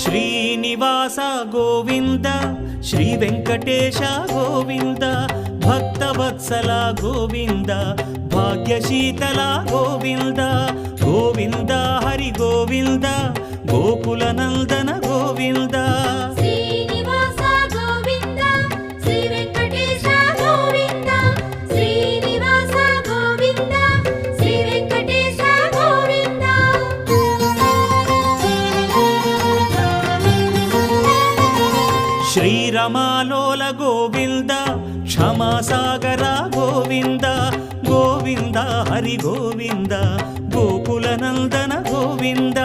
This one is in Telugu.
శ్రీనివాస గోవింద శ్రీ వెంకటేశ గోవింద భక్తవత్సల గోవింద భాగ్యశీతల గోవింద గోవింద హరి గోవింద గోకుల నందన గోవింద శ్రీనివాస గోవింద శ్రీ వెంకటేశ గోవింద శ్రీనివాస గోవింద శ్రీ వెంకటేశ గోవింద శ్రీరమాలోల గోవింద క్షమాసాగర గోవింద గోవింద హరి గోవింద గోకుల నందన గోవింద